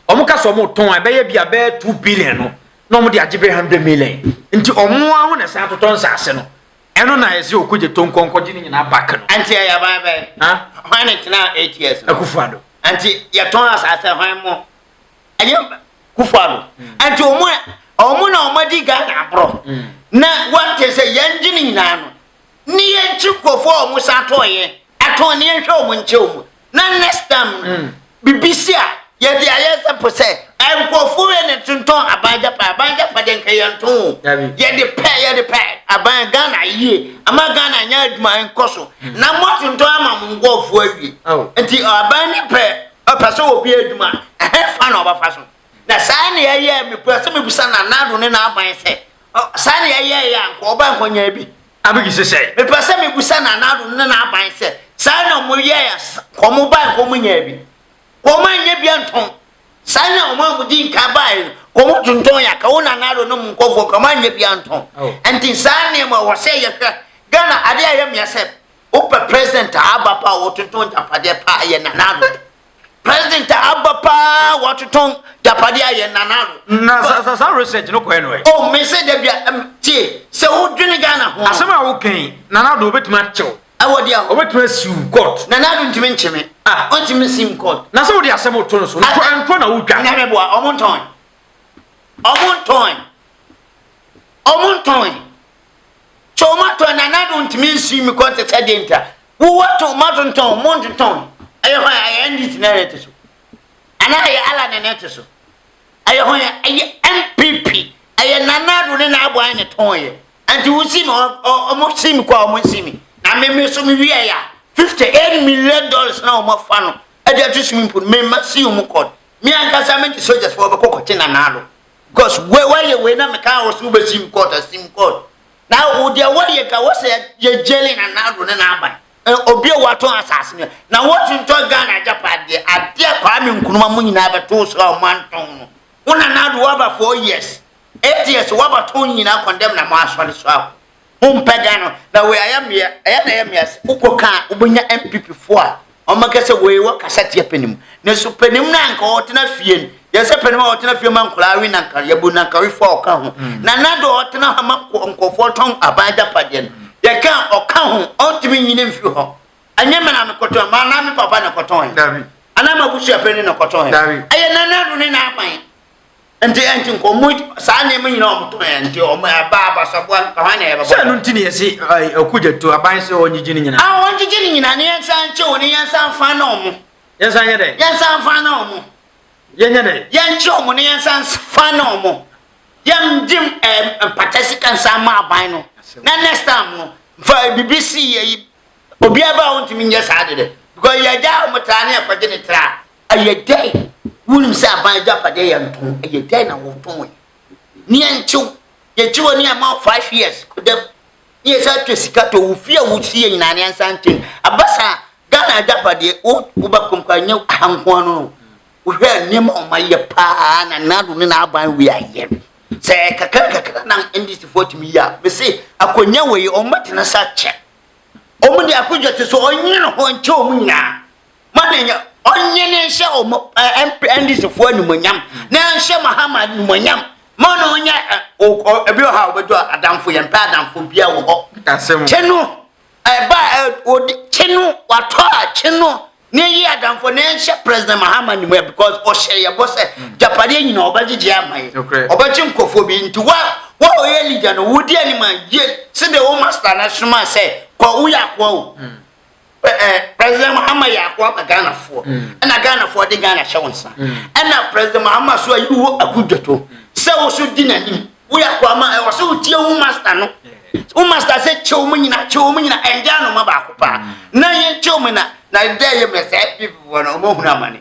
omo ka so mo ton ebe ye bia be 2 billion no no mo de agebe 100 million nti omo a ho na sa toton sase no eno na ese Okudzeto nkonkoji ni nyina back no anti ya ba ba ha when it now 8 years Akuffo anti ya ton asase hwan mo aye Akuffo anti omo na omadi Ghana bro na wante se yanji ni nyina no ni yanchi kofo omo sa toye aton ni hwe omo nche omo na next time BBC a ye de ayesa pose enkofo we ne tunton abanja pa den kayanton ye de pe aban Ghana yie ama Ghana nya aduma enkoso na mo tunton ama ngofo awie enti aban ne pe opese obi aduma fa na obafa so na saa ne ye me pese me busa na nado ne na aban se saa ne ye ya nko oba nkonya bi abigi sese me pese me busa na nado ne na aban se saa na mo ye ya komo ba komo nya bi komo nya bi anton sanya omo mudi nka bai komo tunton ya ka wona naro no mkofo kama nya bi anton enti sanya mo wo se ye Ghana ade aye me se opa president abapa wo tunton japade pa aye nanaro president abapa wo tunton japade aye nanaro na sa research no ko eno e oh me se de bia tie se wo dwene Ghana ho asema wo kan nanado obetuma chew awodi a obetuma siu court nanado ntimi ncheme ontimi sim court na so wodi asem oto no so nko na wudwa na mebo omonton tomato nanado ntimi sim court sedenta wo wato matonton monton ayo ha ayi NDC na rete so ana ayi ala na net so ayo ho ayi MPP ayi nanado ne na abo ane tonye anti wo sim omo sim kwa omo sim na me so me wi ya $58 million na omo fa no e dey to swimming pool me ma see omo court me ankasa me the soldiers for bekokoti na nalo because we na me ka wo so be sim court na wo dey we ka wo say ye jailing na nalo ne na aban obi wato asase ne na wo tunto Ghana japade ade kwa me nkunuma mu nyina be to so manton no wona nalo wa 4 years 8 years wa ba to nyina condemn na ma asole so Ghana na we ayam ukoka ubunya MPP 4 omakase we wakasati ya penim ne so penim na nka otena fie yese penim otena fie mankula wi na nka yabu na nka wi 4 ka ho na nado otena ha mankofo ton abanja padien ye kan oka ho otimi nyine mfi ho anyema na mekoto ma na me papa na koton dabi ana mabusu ya peni na koton aye na nado ne na apan enti nkomu saa ne me nyina omoto enti o ma baba sabwa ka na eba se no ntini yesi Okudzeto aban se onyiji ni nyina onyiji ni nyina ne yansan che oni yansan fa na omo yansan ye de yansan fa na omo yenye de yanche omo ne yansan fa na omo yam dim patasika nsan ma aban no na next time no fa BBC yi obi aba ontimi nye saa de because ya ja omota ne akwaje ne tra ayedai wunim se aban japade ya nton ayedai na woton ni anchu ye chiwo ni ama 5 years kodem ni esa twesika to wufia wutie nyina ne ansante abasa Ghana japade wo ba komkwanya hanko no wo hwe nima o maye pa na nado ne na aban wi aye se kakaka na NDC 40 million be se akonya we o matena sa che o mu de Akudzeto so onyine ho nche o mu nyina manenya onyene hye o NDC 4 numonyam na hye Mahama numonyam mono onya ebi o ha obedo adamfo ye mpa adamfo bia wo ho chenu ba chenu wato chenu ne yi adamfo ne hye president Mahama numo because o hye ye boss japade nyina obagije amai obachi nkofo bi nti wa o ye leader no wudi ani man ye se de o master na suma se kwa uya kwa o president Mahama ya kwa Ghana for na Ghana for de Ghana shawonsa na president Mahama so ayi wo Akudzeto se wo so di nanim uya kwa ma wo so tie wo master no o master say chew me na enja no ma ba ko pa na ye chew me na there ye me say people won omo huna mane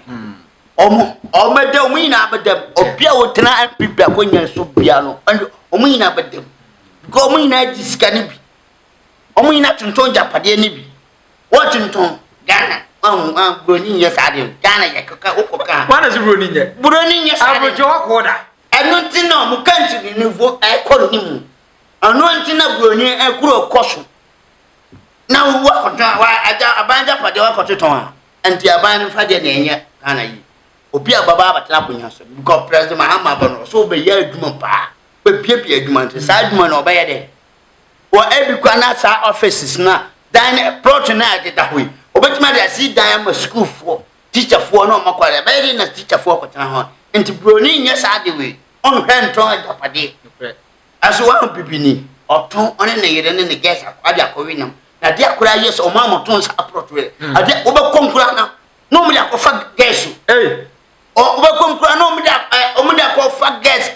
omo de omo nyina abedam obia wo tena ampipi akonya so bia no omo nyina abedam ko omo nyina disika ne bi omo nyina tonton japade ne bi wo tonton Ghana broni ye sade Ghana ye kaka okoka wana zi broni nye sade abojo akoda eno ntina mu country niveau ekọ nimu eno ntina broni ekuro koso na wo akoto wa aja abanja pade wa koto ton anti aban fa de na enye Ghana yi obi ababa abatena konya so because president Mahama bano so be ya adwuma pa be piepie adwuma nti sa adwuma na obaye de wo ebikwa na sa offices na dan plot na ageta hoyi obetima de asi dan ma school for teacher for no makware be na teacher for kotena ho nti broni nye sa de we on hwenton ajapade aso wa bibini oton one na yere ne guess akwade akowinam na de akura yes o ma moton sa plot we ade obekonkura na no mu de akofa guess obekonkura no mu de akofa guess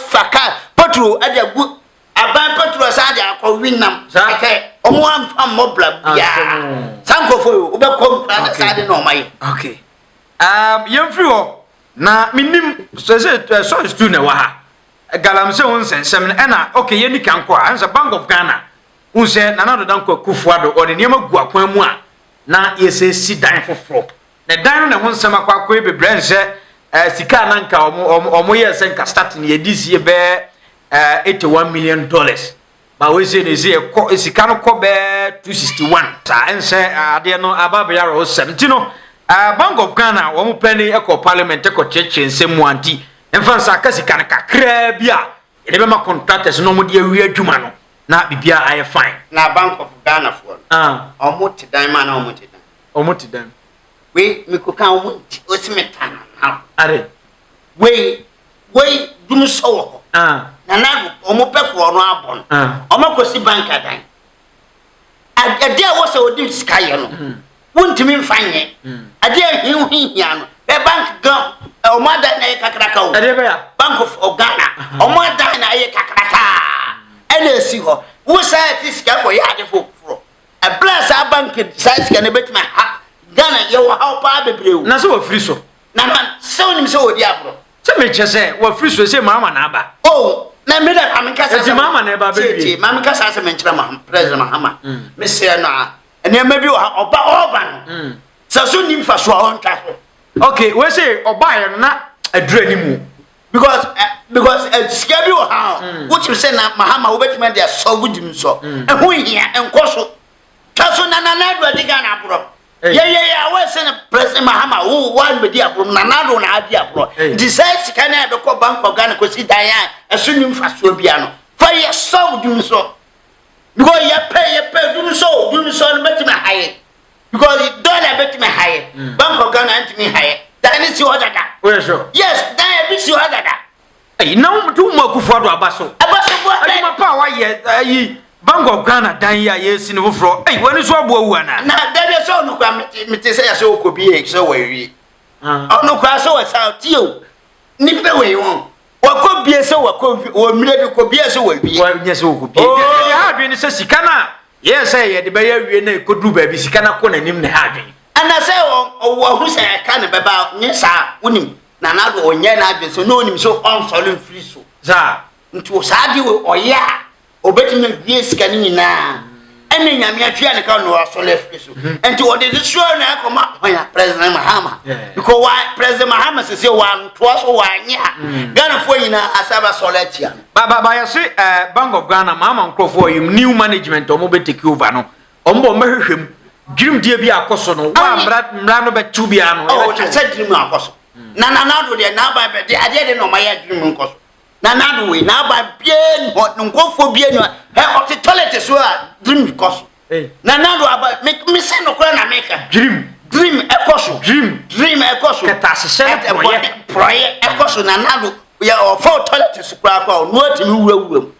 faka patro ade agu aban patro sa de akowinam okay omo am mobla bia sankofo obekonkura na sa de no mai okay yemfiri ho na minim so stu na wa ha Galamsey won sensem na okay yeni kanko ansa Bank of Ghana unse Nana Danko Akuffo o de niam gu akwan mu a na yese si dan foforo na dan no ho nsema kwa kwa bebre nse sika na nka omo yese nka start ne yedisi ye be $81 million ba we say ne say sika no ko be 261 ta ense ade no ababa yaro 70 no Bank of Ghana wo mu pani eko parliament eko cheche nsemu anti emfansa akasika na kakra bia ene be ma contractors no mo de awi adwuma no na bibia aye fine na Bank of Ghana for omuti dan ma na omuti dan we mikoka omuti osimetana na are we dum so na na omopeko no abon omakosi bank adan ade a wo se odi sika ye no wontimi mfanye ade a hia no be bank go omada na ye kakraka o ade be ya Bank of Ghana omada na ye kakraka ene si ho wo say ti sika ko ya ade fo a bless a bank size sika ne betima Ghana ye wo ha pa bebreu na so free so na man se onim se odi abro se me chese wo free so se mama na aba oh na me da amika sa se mama na ba bebreu mamika sa se me nchira Mahama president Mahama me se na ene ma bi oba no so so nim fa so on twa okay we say oba ye na adura ni mu because schedule how which you say na Mahama wo betima dia so wudim so ehu hia enkoso taso na do adiga na abro yeah we say na president Mahama who one be dia abro na do na adi abro decide sika na be ko Bank of Ghana ko si dan ya esunim fa so bia no fa ye so wudim so because ye pay dum so no betima high because dollar betima high Bank of Ghana antimi high dan is your dada we sure yes dan be your dada na tu mu Akuffo do abaso bo ma pa wa ye Bank of Ghana dan ya yesi ne foforo wani so abo awu ana na dabe so no kwa mete say ya so okobi e so wa wi ono kwa so wa sa tio ni pe we won wakobi so wakobi o mire bi kobi so wa wi wa nya so okobi ya ha bi ni se sika na ye say ye de be ya wi na ekodu ba bi sika na ko na nim ne ha bi ana say o hu say ka ne beba nye sa unim na na do onye na adwe so no onim so on solid free so za nti o sa di o ya obetime wie sika ni na ene nyame atwa ne ka no solid free so nti o de so na akoma hoya president Mahama because why president Mahama say one twice o anya Ghana for yina asaba solid tia ba ya say Bank of Ghana Mahama nkrofo yim new management o mo be take over no o mo mahwehwem dream die bi akoso no wa mra no be tu bia no o na say dream akoso na do de na ba be de ade de no ma ya dream nkoso na do we na ba bie nkofo bie no o ti toilet so a dream koso na do aba me say no kora na make dream ekoso dream ekoso keta se proye ekoso na do ya o for toilet so kora kwa no atimi wurawuram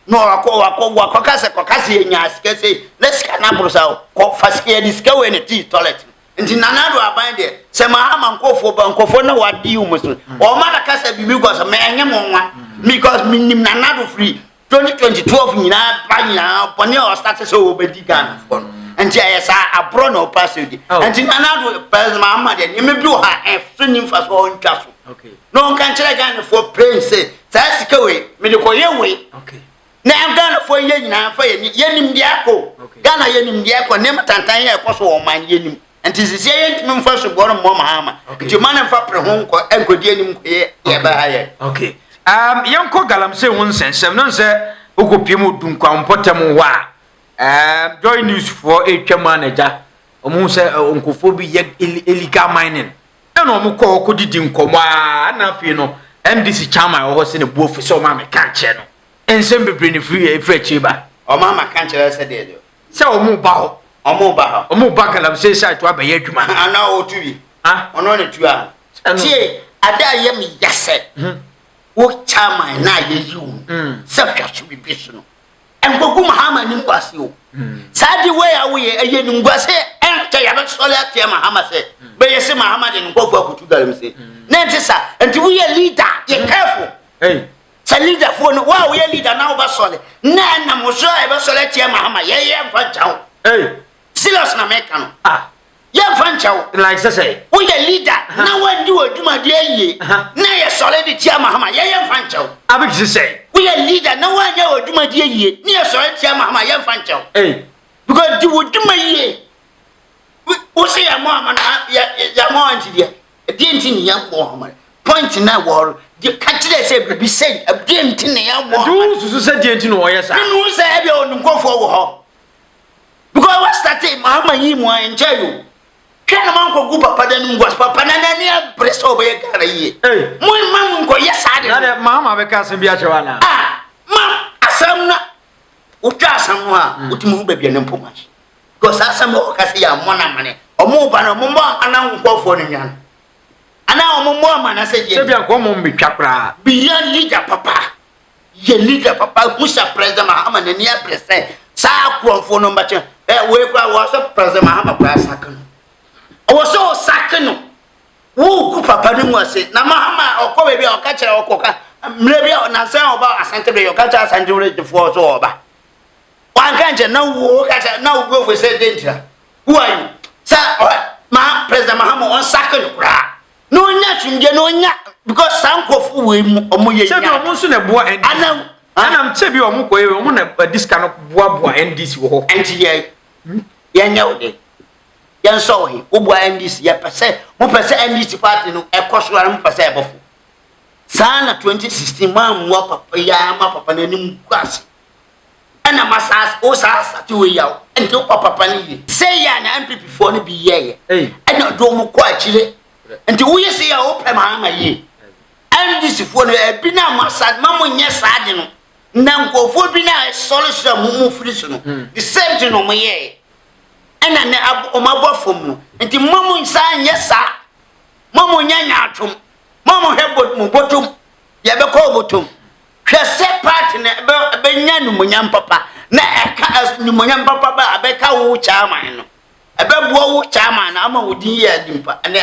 no wako kase nya skese leska na brosa ko fasike diska we ne ti toilet nti nanado aban de se Mahama nkofo na wadi umuso o ma da kasa bibi go so me enye mo nwa because minim nanado free 2012 nyina ba nyina pone o start so obedi Ghana for enti ayesa abro na opasodi enti nanado president Mahama de me bi o ha so nim fa so ntwa so okay no kan kire Ghana for prince sa sika we me de koye we okay na Ghana for ye nyina fa ye nim de akọ Ghana ye nim de akọ ne mtantan ye ekoso o man ye nim enti sisi ye ntimi mfa so boro mo Mahama enti man mfa pre ho nko enkodi anim ko ye ba haye okay yanko Galamsey won sensem no se okopiem dunkwa mpotem wa joy news for etwa manager omu se onkofo bi ye illegal mining eno omu ko okodidi nkomo na afi no NDC chairman wo se ne bu ofisi o ma me kan che no ensem bebre ne free chiba o ma ma kan che se de se omu ba ho omu ba Galamsey site wa ba ye adwuma ana o tuwi ono ne tuwa tie ada ye me yase wo chairman na ye yiwu se hwa so bibiso no enkogu Mahama ni kwase o sadi we awo ye eye ni ngwase enka ya be sole atia Mahama se be ye se Mahama de nkofo akutu Galamsey na ntisa enti wo ye leader ye careful sa leader fo no wa wo ye leader na wo ba sole na mo so e be sole atia Mahama ye mfa chawo serious na make no ye mfa chawo like say wo ye leader na wa di oduma de aye na ye sole de tia Mahama ye mfa chawo abiki say we are leader na wa nya oduma de yie ni e so tia Mahama ye mfa nchaw because di oduma yie we say ya Mahama na ya mo anti dia de nti ni ya Mahama point na war de catch dey say be say de nti ni ya Mahama do susu say de nti no wo yesa no say be on nkofo wo ho because what started Mahama yi mo ancha yo kana man ko gu papa da num gwas papa na ni preso be gara yie mo man ko yesa de na Mahama be ka se bi a chewa na ma asam na utwa asam ha utimu ba bia nempo machi because asam o ka se ya mona mane omo ba no mo ana nkofo no nyan ana omo mo ma na se je se bia ko mo mbetwa kra bia leader papa ye leader papa musa president Mahama na ni president sa akrofo no mbache we kwa wo so president Mahama kwa sakano o so sakano wo ku papa ni mu ase na Mahama okọ be o ka kire okoka mrebi na say oba asante be o ka kire asante we de fo so oba wan kan je na wo ka kire na wo go for say dentia who are you sa ma president Mahama on sakano kra no nya twinde no nya because sankofu we omo ye se bi omo so na boa NDC ana mche bi omo ko ye omo na diska no boa NDC wo ho enti ye nya ode yan so he wo boa NDC ya pese mo pese NDC party no ekoso ara mo pese ebofo sana 2016 ma papa ya ma papa na nim kwase ana masas o sasa ti we yawo enti papa ni say ya na MPP fo no bi ye ana do mo ko akire enti wo ye say ya o pe Mahama ye NDC fo no e bi na masad ma mo nye saade no na nkofo bi na solution mo firi so no the same thing no mo ye ena ne o mabofom no enti mamu nsa anye sa mamu nyanya atom mamu hebot mu botom ye be ko botom hwese party ne be nya nu munyam papa na eka nu munyam papa ba abeka wo chairman no ebe buo wo chairman na ama wodi ye dimpa na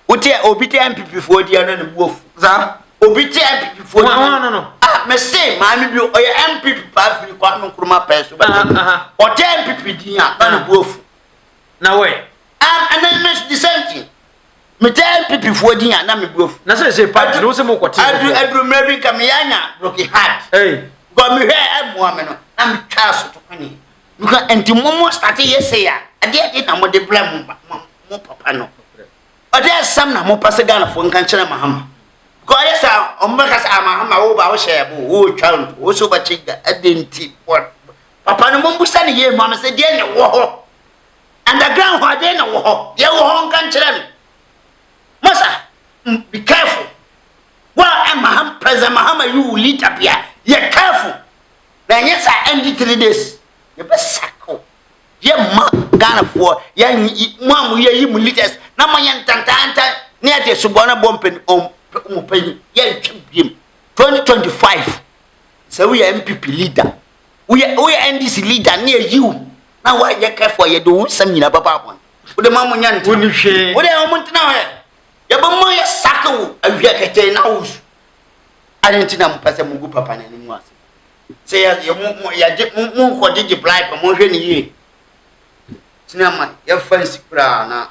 wote obi te MPP fo di na ne buofu za obi te MPP fo di no me say ma mi bi o ye MPP pa firi kwa no kuruma peso ba o te MPP di ya na ne buofu na we and then miss the same thing me tell people for din na me brofu na say party no say mo kwoti adru maybe kam yanya broken heart go me he emo me no na me twa so to kwani because enti momo start yese ya ade na mo de blame mo papa no ade sam na mo pass Ghana fo nkan kire Mahama go yesa o mbaka sa Mahama wo ba wo share bo wo twa wo so ba chiga ade enti papa no mo busa ne ye mo am say de ne wo ho underground ho ade na wo ho ye wo ho nkan kire me masa be careful wa Mahama president Mahama you leader bia ye careful na yes I end 3 days ye be sako ye ma Ghana for ye mu ye yi mu leaders na mo ye ntantanta ne ade subona bompen mu pani ye twibiem 2025 so we MPP leader we NDC leader ne you na wa ye careful ye do sam nyina baba bon wo de ma mo nya nti woni hwe wo de mo ntina he ye be mo ye sako awia kete na wo Argentina mpase mugu papa na ni mwase say you ko digi blind ko mo hwe ni yi sinama ya fancy kura na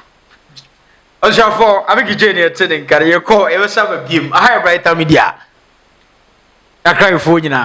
Oshafo abigi je ne tene nkare ye ko e be sa ba biem aha brighter media akran fo nyina